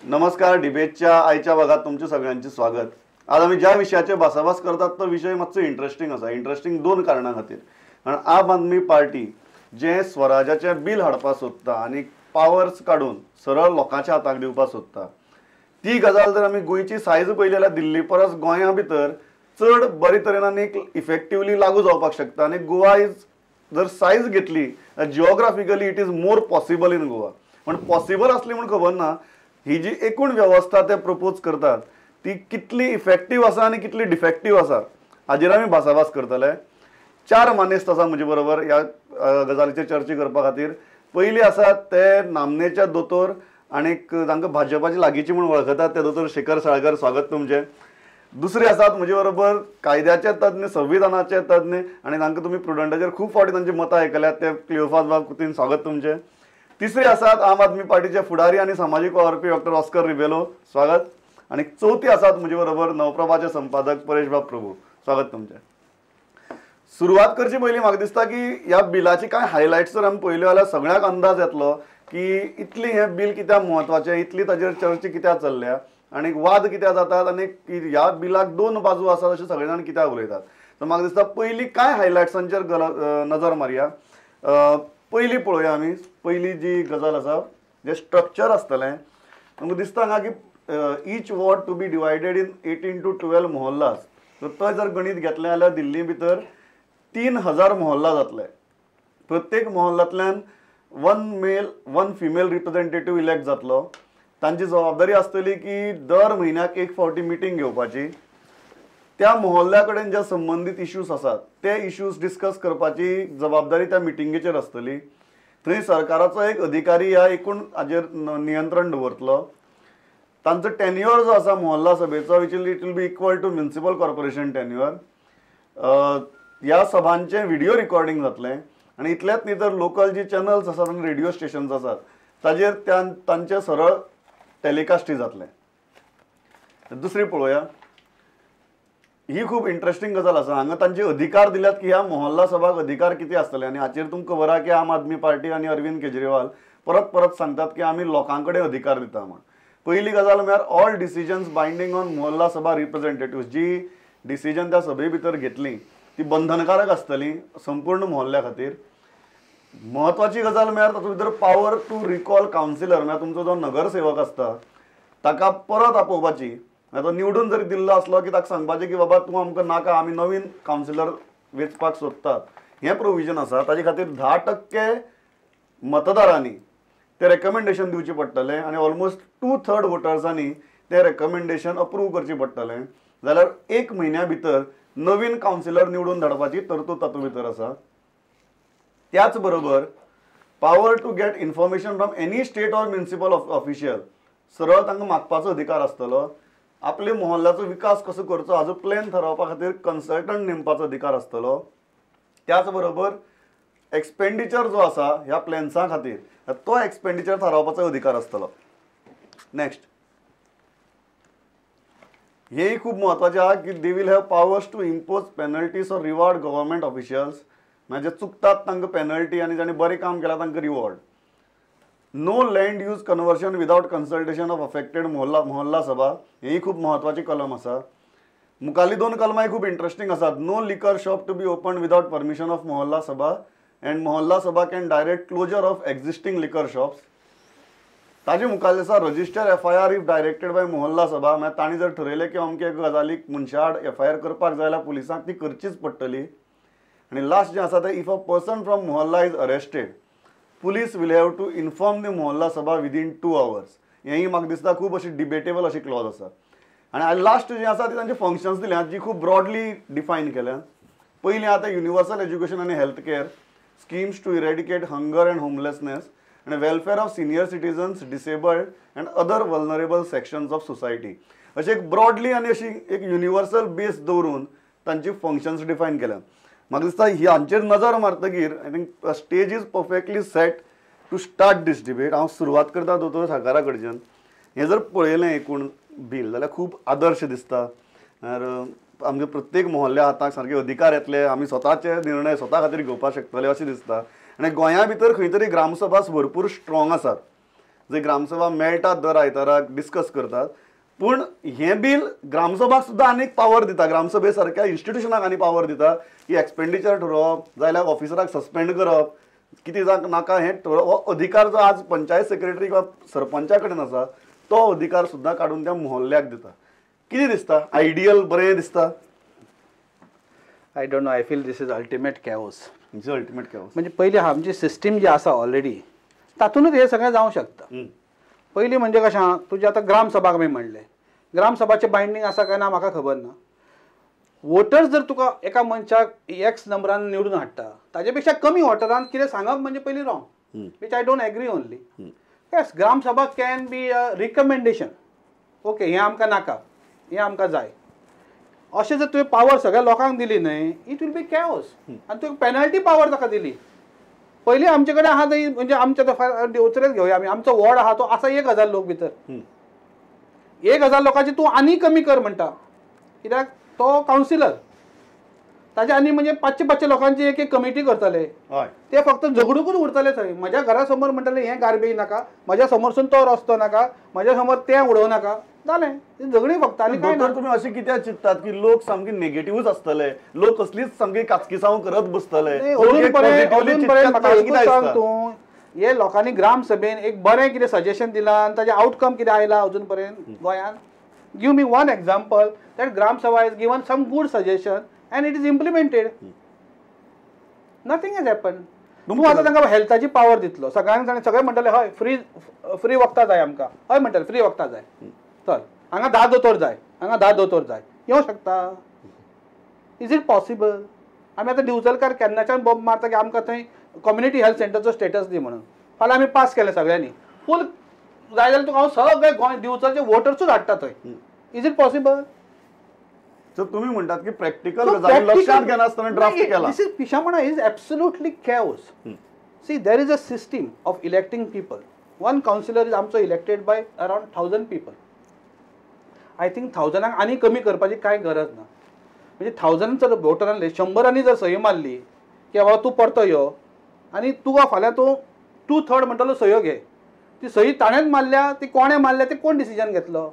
नमस्कार. डिबेटच्या आयच्या भागात तुमचे सगळ्यांचे स्वागत. आज आम्ही ज्या विषयाचे भासाभास करतात तो विषय मातसो इंटरेस्टिंग आसा. इंटरेस्टिंग दोन कारणां खातीर. कारण आम आदमी पार्टी जे स्वराजाचे बिल हाडपाक सोदता आनी पावर्स काडून सरळ लोकांच्या हाताक दिवपाक सोदता, ती गजाल जर आमी गोंयची सायज पळयली जाल्यार दिल्ली परस गोंया भितर चड बरे तरेन आनी इफेक्टिवली लागू जावपाक शकता. आनी गोवा इज जर सायज घेतली geographically it is more possible in Goa. पण पॉसिबल असली म्हूण खबर ना ही जी एकूण व्यवस्था ते प्रपोज करतात ती कितली इफेक्टिव्ह आसा आनी कितली डिफेक्टिव्ह आसा हाजेर आमी भासाभास करतले. चार मानेस्त आसा म्हजे बरोबर ह्या गजालीचेर चर्चा करपा खातीर. पयली आसात ते नामनेच्या दोतोर आनीक तांकां भाजपाची लागींची म्हूण वळखतात ते दोतोर शेखर साळकर. स्वागत तुमचें. दुसरे आसात म्हजे बरोबर कायद्याचे तज्ञ, संविधानाचे तज्ञ आनी तांकां तुमी प्रुडंटाचेर खूब फावटी तांची मतां आयकल्यात ते क्लियोफास बाबतीन. स्वागत तुमचें. तिसरे आसात आम आदमी पार्टीचे फुडारी आनी सामाजीक वावरपी डॉक्टर ऑस्कर रिबेलो. स्वागत. आनी चवथी आसात म्हजे बरोबर नवप्रभाचे संपादक परेश बाब प्रभू. स्वागत तुमचें. सुरवात करचे पयलीं म्हाका दिसता की ह्या बिलाची कांय हायलायट्स जर आमी पळयल्यो जाल्यार सगळ्यांक अंदाज येतलो की इतली हें बिल कित्याक म्हत्वाचें, इतली ताचेर चर्चा कित्याक चल्ल्या आनी वाद कित्याक जातात आनी ह्या बिलाक दोन बाजू आसात अशें सगळे जाण कित्याक उलयतात. तर म्हाका दिसता पयलीं कांय हायलायट्सांचेर नजर मारया. पयलीं पळोवया आमी. पयली जी गजाल आसा जे स्ट्रक्चर आसतलें तुमकां दिसता हांगा की each ward to be divided in 18 to 12 मोहल्लास. तर तो जर गणीत घेतलें जाल्यार दिल्ली भितर 3000 मोहल्ला जातले. प्रत्येक मोहल्ल्यांतल्यान 1 मेल 1 फिमेल रिप्रेझेंटेटिव्ह इलेक्ट जातलो. तांची जबाबदारी आसतली की दर म्हयन्याक एक फावटी मिटींग घेवपाची. त्या मोहल्ल्या कडेन जे संबंधीत इश्यूज आसात ते इश्यूज डिस्कस करपाची जबाबदारी त्या मिटिंगेचेर आसतली. थंय सरकाराचो एक अधिकारी ह्या एकूण हाजेर नियंत्रण दवरतलो. तांचो टेन्युअर जो आसा मोहल्ला सभेचो it will be equal to municipal corporation tenure. ह्या सभांचें व्हिडिओ रिकॉर्डिंग जातलें आनी इतलेंच न्ही तर लोकल जी चॅनल्स आसात आनी रेडिओ स्टेशन्स आसात ताजेर तांचें सरळ टॅलिकास्टूय जातलें. दुसरी पळोवया. ही खूब इंटरेस्टिंग गजाल आसा. हांगा तांचे अधिकार दिल्यात की ह्या मोहल्ला सभाक अधिकार कितें आसतले आनी हाचेर तुमकां खबर आहा की आम आदमी पार्टी आनी अरविंद केजरीवाल परत परत सांगतात की आमी लोकां कडेन अधिकार दिता म्हण. पयली गजाल म्हळ्यार ऑल डिसिजन्स बायंडींग ऑन मोहल्ला सभा रिप्रेझेंटेटिव्ह. जी डिसिजन त्या सभे भितर घेतली ती बंधनकारक आसतली संपूर्ण मोहल्ल्या खातीर. म्हत्वाची गजाल म्हळ्यार तातूंत भितर पावर टू रिकॉल कावन्सिलर म्हळ्यार तुमचो जो नगरसेवक आसता ताका परत आपोवपाची. तो निवडून जरी दिल्लो असलो की ताका सांगपाचें की बाबा तूं आमकां नाका, आमी नवीन कावन्सिलर वेंचपाक सोदतात. हें प्रोविजन आसा. ताजे खातीर 10% मतदारांनी तें रेकमेंडेशन दिवचें पडटलें आनी ऑलमोस्ट 2/3 वोटर्सांनी तें रेकमेंडेशन अप्रूव करचें पडटलें. जाल्यार 1 म्हयन्या भितर नवीन कावन्सिलर निवडून धाडपाची तरतूद तातूंत भितर आसा. त्याच बरोबर power to get information from any state or municipal official. सरळ तांकां मागपाचो अधिकार आसतलो. आपल्या मोहल्ल्याचो विकास कसो करचो हाजो प्लॅन थारावपा खातीर कन्सल्टंट नेमपाचो अधिकार आसतलो. त्याच बरोबर एक्सपेंडिचर जो आसा ह्या प्लॅन्सा खातीर तो एक्सपेंडिचर थारावपाचो अधिकार आसतलो. नेक्स्ट. हेय खूब म्हत्वाचें आहा की they will have powers to impose penalties or reward government officials. म्हणजे चुकतात तांकां पेनल्टी आनी जाणें बरें काम केल्यार तांकां reward. No land use conversion without consultation of affected मोहल्ला सभा. ही खूब म्हत्वाची कलम आसा. मुखाल्ली दोन कलमाय खूब इंटरेस्टिंग आसात. No liquor shop to be open without permission of मोहल्ला सभा अँड मोहल्ला सभा can direct closure of existing liquor shops. ताजे मुखाल्ले आसा register FIR if directed by मोहल्ला सभा. म्हळ्यार तांणी जर ठरयलें की अमके गजालीक मनशा आड FIR करपाक जाय जाल्यार पुलिसांक ती करचीच पडटली. आनी लास्ट जें आसा तें इफ अ पर्सन फ्रॉम मोहल्ला is arrested police will have to inform the मोहल्ला सभा विदीन 2 hours. हेंय म्हाका दिसता खूब अशी डिबेटेबल अशी क्लॉज आसा. आनी लास्ट जें आसा ती तांचे फंक्शन्स दिल्यात जी खूब ब्रॉडली डिफायन केल्यात. पयलीं आतां युनिवर्सल एज्युकेशन आनी health care schemes to eradicate hunger and homelessness आनी welfare of senior citizens, disabled and other vulnerable sections of society. अशें एक ब्रॉडली आनी अशी एक युनिवर्सल बेस दवरून तांची फंक्शन्स डिफायन केल्यात. म्हाका दिसता हांचेर नजर मारतकीर I think stage is perfectly set to start this debate. हांव सुरवात करता दोतोर साकारा कडच्यान. हें जर पळयलें एकूण बील जाल्यार खूब आदर्श दिसता. आमच्या प्रत्येक मोहल्ल्या हाताक सारके अधिकार येतले. आमी स्वताचे निर्णय स्वता खातीर घेवपाक शकतले अशें दिसता. आनी गोंया भितर खंय तरी ग्रामसभा भरपूर स्ट्रॉंग आसात. जे ग्रामसभा मेळटात दर आयताराक डिस्कस करतात. पूण हे बिल ग्रामसभाक सुद्दां आनीक पावर दिता, ग्रामसभे सारक्या इन्स्टिट्युशनाक आनी पावर दिता की एक्सपेंडिचर ठरोवप जाल्यार ऑफिसराक सस्पेंड करप, कितें जावं नाका हें हो अधिकार जो आज पंचायत सेक्रेटरी किंवा सरपंचा कडेन आसा तो अधिकार सुद्दां काडून त्या मोहल्ल्याक दिता. कितें दिसता, आयडियल बरें दिसता? I don't know, I feel this is ultimate chaos. Ultimate chaos म्हणजे पयली आमची सिस्टीम जी आसा ऑलरेडी तातूंतच हे सगळें जावंक शकता. पयलीं म्हणजे कशें आहा, तुजें आतां ग्रामसभाक आमी म्हणलें, ग्रामसभाचें बायंडींग आसा काय ना म्हाका खबर ना. वोटर्स जर तुका एका मनशाक एक्स नंबरान निवडून हाडटा, ताजे पेक्षा कमी वोटरान कितें सांगप म्हणजे पयलीं wrong, which I don't agree only. Yes, Gram Sabha can be a recommendation, okay हें आमकां नाका, हें आमकां जाय, अशें जर तुवें पावर सगळ्या लोकांक दिली न्हय, इट वील बी कॅओस. आनी तुवें पेनल्टी पावर ताका दिली. पयलीं आमचे कडेन आहा थंय, म्हणजे आमच्या देवचरेच घेवया आमी, आमचो वॉर्ड आहा तो आसा 1000 लोक भितर, 1000 लोकांची तूं आनी कमी कर म्हणटा, कित्याक तो कावन्सिलर, ताजे आनी म्हणजे 500 लोकांची एक कमिटी करतले, ते फक्त झगडूकूच उरतले थंय. म्हज्या घरा समोर म्हणटले हें गार्बेज नाका, म्हज्या समोरसून तो रस्तो नाका, म्हज्या समोर तें उडोव नाका, जालें, झगडी फक्त. आनी काय ना. तुम्ही अशें कित्याक चिंततात की लोक सामके नेगेटिव्हच आसतले, लोक कसलीच सामकी काचकिसांव करत बसतले? तूं हे लोकांनी ग्राम सभेन एक बरें कितें सजेशन दिलां आनी ताजें आउटकम कितें आयलां अजून पर्यंत गोंयांत? Give me one example that ग्राम सभा is given some good suggestion and it is implemented. Nothing has happened. तूं आतां तांकां हेल्थाची पावर दितलो, सगळ्यांक सगळे म्हणटले हय फ्री वखदां जाय आमकां, हय म्हणटले फ्री वखदां जाय, चल हांगा 10 दोतोर जाय, हांगा 10 दोतोर जाय, येवं शकता? Is it possible? आमी आतां दिवचलकार केन्नाच्यान बॉम्ब मारता की आमकां थंय कम्युनिटी हेल्थ सेंटरचो स्टेटस दी म्हणून. फाल्यां आमी पास केलें सगळ्यांनी, फूल जाय जाल्यार तुका हांव सगळे गोंय दिवचलचे वोटर्सूच हाडटा थंय. Is it possible? सो तुम्ही म्हणतात की प्रॅक्टिकल लक्षात घेनासतना ड्राफ्ट केला. दिस इज पिशामणा is absolutely chaos. See there is a system of electing people. One councillor is आमचो elected by around 1000 people. I think 1000 आनी कमी करपाची कांय गरज ना. म्हणजे 1000 जर वोटरांनी 100 जर सही मारली की बाबा तूं परतो यो आनी तुका फाल्यां तूं 2/3 म्हणटलो सयो घे, ती सही ताणेंच मारल्या, ती कोणें मारल्या, ते कोण डिसिजन घेतलो?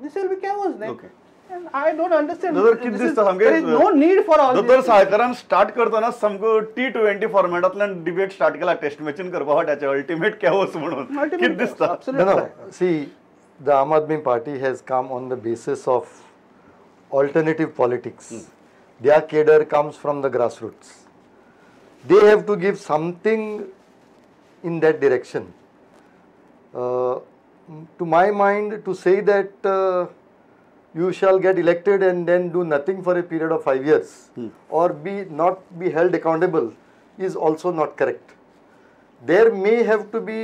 This will be chaos, right? Okay. And I don't understand. There is no need for all this. दोतोर साळकरान स्टार्ट करतना सामको T20 फॉर्मॅटांतल्यान डिबेट स्टार्ट केला टेस्ट मॅचीन करपाक त्याचे अल्टिमेट कॅओस म्हणून. कितें दिसता? No. See, the Aam Aadmi Party has come on the basis of alternative politics. Their cadre comes from the grassroots. They have to give something in that direction. To my mind, to say that you shall get elected and then do nothing for a period of 5 years or not be held accountable is also not correct. There may have to be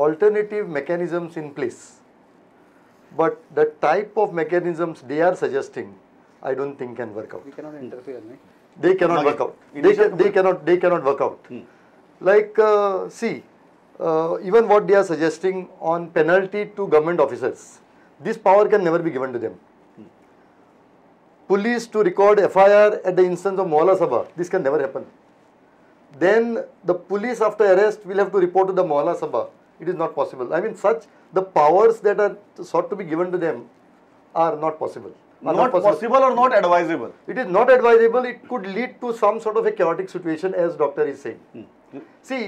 alternative mechanisms in place, but the type of mechanisms they are suggesting, I don't think can work out. We cannot interfere, right? They cannot work out. They cannot work out. Like see. Even what they are suggesting on penalty to government officers, this power can never be given to them. Police to record FIR at the instance of Mohalla Sabha, this can never happen. Then the police after arrest will have to report to the Mohalla Sabha. It is not possible. I mean, the powers that are sought to be given to them are not possible. Not possible or not advisable? It is not advisable. It could lead to some sort of a chaotic situation, as doctor is saying. See,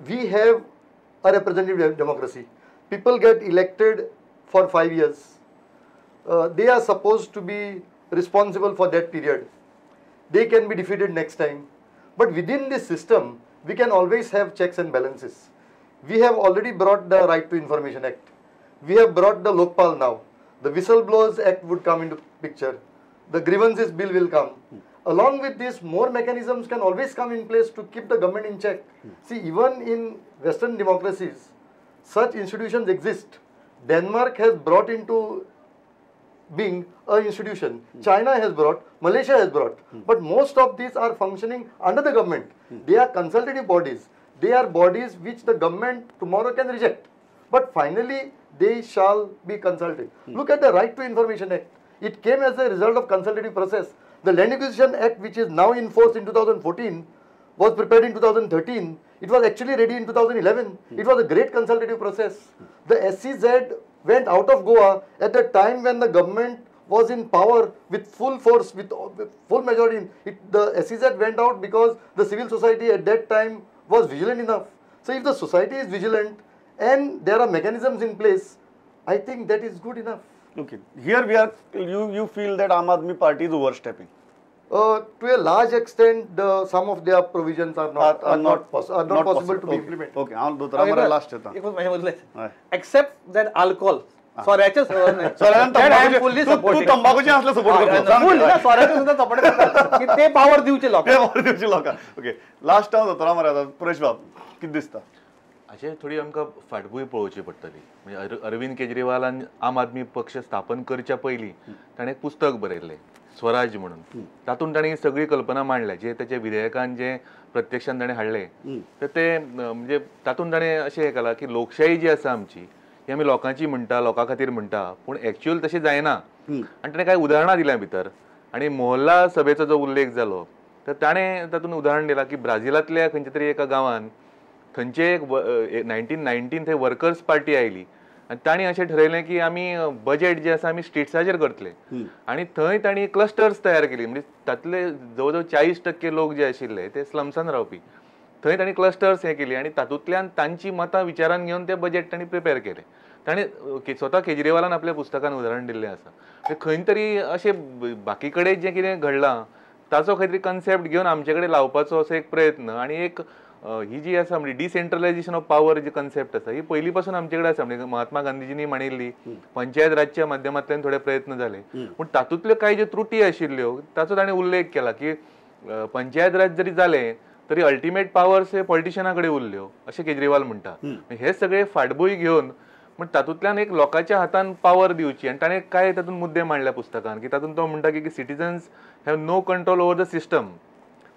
we have a representative democracy. People get elected for 5 years. They are supposed to be responsible for that period. They can be defeated next time. But within this system, we can always have checks and balances. We have already brought the Right to Information Act. We have brought the Lokpal now. The Whistleblowers Act would come into picture. The Grievances Bill will come. Along with this, more mechanisms can always come in place to keep the government in check. See, even in Western democracies, such institutions exist. Denmark has brought into being an institution. China has brought, Malaysia has brought. But most of these are functioning under the government. They are consultative bodies. They are bodies which the government tomorrow can reject. But finally, they shall be consulted. Look at the Right to Information Act. It came as a result of consultative process. The Land Acquisition Act, which is now in force in 2014, was prepared in 2013. It was actually ready in 2011. It was a great consultative process. The SCZ went out of Goa at the time when the government was in power with full force, with full majority. The SCZ went out because the civil society at that time was vigilant enough. So if the society is vigilant and there are mechanisms in place, I think that is good enough. Okay. Here we are, you feel that Aam Aadmi Party is overstepping. To a large extent, some of their provisions are not possible to be implemented. Okay. आम्हाला last येता. एकच माझ्यामधलं हय. Accept that alcohol स्वराच्या तू तंबाखूचे असलं support करतो स्वराच्या सुद्धा support करतात की ते पावर दिवचे लोक ओके लास्ट हांव दोतोरा मरे परेश बाब कितें दिसता अशें थोडी आमकां फाटभूंय पळोवची पडटली म्हणजे अरविंद केजरीवालान आम आदमी पक्ष स्थापन करच्या पयलीं ताणें एक पुस्तक बरयल्लें स्वराज म्हणून तातूंत ताणें सगळी कल्पना मांडल्या जे तेचे विधेयकान जे प्रत्यक्षान ताणें हाडले तर ते म्हणजे तातूंत ताणें अशें हें केलां की लोकशाही जी आसा आमची ही आमी लोकांची म्हणटा लोकां खातीर म्हणटा पूण एक्च्युअल तशें जायना आनी ताणें कांय उदाहरणां दिल्या भितर आनी मोहल्ला सभेचो जो उल्लेख जालो तर ताणें तातूंत उदाहरण दिलां की ब्राझिलांतल्या खंयच्या तरी एका गांवांत थंयचे एक 1919 थंय वर्कर्स पार्टी आयली आनी तांणी अशें थरयलें की आमी बजेट जे आसा आमी स्टेट्साचेर करतले आनी थंय तांणी क्लस्टर्स तयार केली म्हणजे तातले जवळ जवळ 40% लोक जे आशिल्ले ते स्लम्सान रावपी थंय तांणी क्लस्टर्स हें केली आनी तातूंतल्यान तांची मतां विचारान घेवन ते बजेट तांणी प्रिपेर केलें ताणें स्वता केजरीवालान आपल्या पुस्तकान उदाहरण दिल्लें आसा खंय तरी अशें बाकी कडेन जें कितें घडलां ताचो खंय तरी कन्सेप्ट घेवन आमचे कडेन लावपाचो असो एक प्रयत्न आनी एक ही जी आसा म्हणजे डिसेंट्रलायझेशन ऑफ पावर जी कन्सेप्ट आसा ही पयली पासून आमचे कडेन आसा म्हणजे महात्मा गांधीजींनी मांडिल्ली पंचायत राजच्या माध्यमांतल्यान थोडे प्रयत्न जाले पूण तातूंतल्यो कांय ज्यो त्रुटी आशिल्ल्यो ताचो ताणें उल्लेख केला की पंचायत राज जरी जालें तरी अल्टिमेट पावर्स हे पॉलिटिशियना कडेन उरल्यो अशें केजरीवाल म्हणटा हे सगळे फाटभूंय घेवन पण तातूंतल्यान एक लोकांच्या हातान पावर दिवची आनी ताणें कांय तातूंत मुद्दे मांडल्या पुस्तकान की तातूंत तो म्हणटा की citizens have no control over the system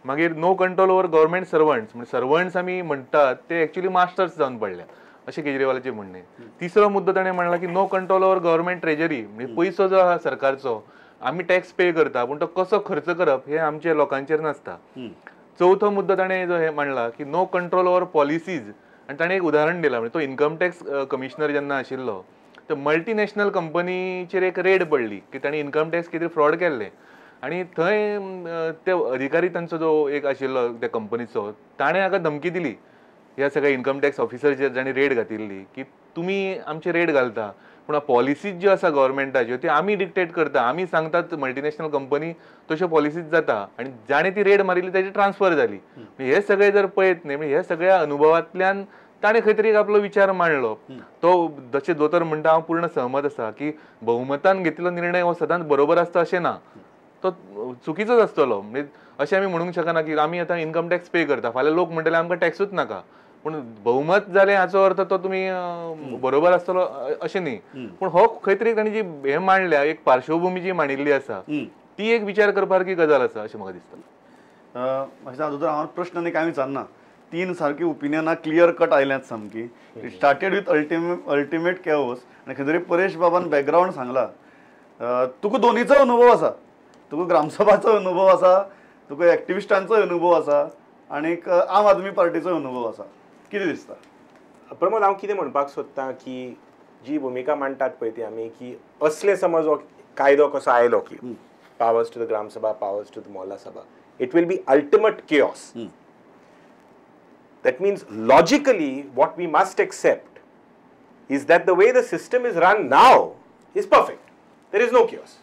मागीर no control over government servants म्हणजे सर्वंट्स आमी म्हणटात ते एक्च्युअली मास्टर्स जावन पडल्या अशें केजरीवालाचें म्हणणें तिसरो मुद्दो ताणें म्हणला की no control over government treasury म्हणजे पयसो जो आसा सरकारचो आमी टॅक्स पे करता पूण तो कसो खर्च करप हे आमच्या लोकांचेर नासता चौथो मुद्दो ताणें जो हे मांडला की नो कंट्रोल ओवर पॉलिसीज आनी ताणें एक उदाहरण दिलां म्हणजे तो इन्कम टॅक्स कमिशनर जेन्ना आशिल्लो तर मल्टीनॅशनल कंपनीचेर एक रेड पडली की ताणें इन्कम टॅक्स कितें फ्रॉड केल्लें आनी थंय ते अधिकारी तांचो जो एक आशिल्लो त्या कंपनीचो ताणें हाका धमकी दिली ह्या सगळ्या इन्कम टॅक्स ऑफिसर जाणी रेड घातिल्ली की तुमी आमचे रेड घालता पूण पॉलिसीज ज्यो आसा गव्हर्मेंटाच्यो त्यो आमी डिक्टेट करता आमी सांगतात मल्टीनॅशनल कंपनी तश्यो पॉलिसीज जाता आनी जाणें ती रेड मारिल्ली ताची ट्रान्सफर जाली हे सगळे जर पळयत न्ही म्हणजे हे सगळ्या अनुभवांतल्यान ताणें खंय तरी आपलो विचार मांडलो तो जशें दोतोर म्हणटा हांव पूर्ण सहमत आसा की बहुमतान घेतिल्लो निर्णय हो सदांच बरोबर आसता अशें ना तो चुकीचोच आसतलो म्हणजे अशें आमी म्हणूंक शकना की आमी आतां इन्कम टॅक्स पे करता फाल्यां लोक म्हणटले आमकां टॅक्सूच नाका पूण बहुमत जालें हाचो अर्थ तो तुमी बरोबर आसतलो अशें न्ही पूण हो खंय तरी तांणी जी हें मांडल्या एक पार्श्वभूमी जी मांडिल्ली आसा ती एक विचार करपासारकी गजाल आसा अशें म्हाका दिसता अशें दोतोर हांव प्रश्न आनी कांय विचारना तीन सारकी ओपिनियनां क्लियर कट आयल्यांत सामकी इट स्टार्टेड विथ अल्टिमेट कॅओस आनी खंय तरी परेश बाबान बॅकग्रावंड सांगला तुका दोनीचो अनुभव आसा तुका ग्रामसभाचो अनुभव आसा तुका एक्टिविस्टांचो अनुभव आसा आनीक आम आदमी पार्टीचो अनुभव आसा कितें दिसता प्रमोद हांव कितें म्हणपाक सोदतां की जी भुमिका मांडटात पळय ती आमी की असले समज हो कायदो कसो आयलो की पावर्स टू द ग्राम सभा पावर्स टू द मोहल्ला सभा it will B ultimate chaos. That means logically what we must accept is that the way the system is run now is perfect. There is no chaos.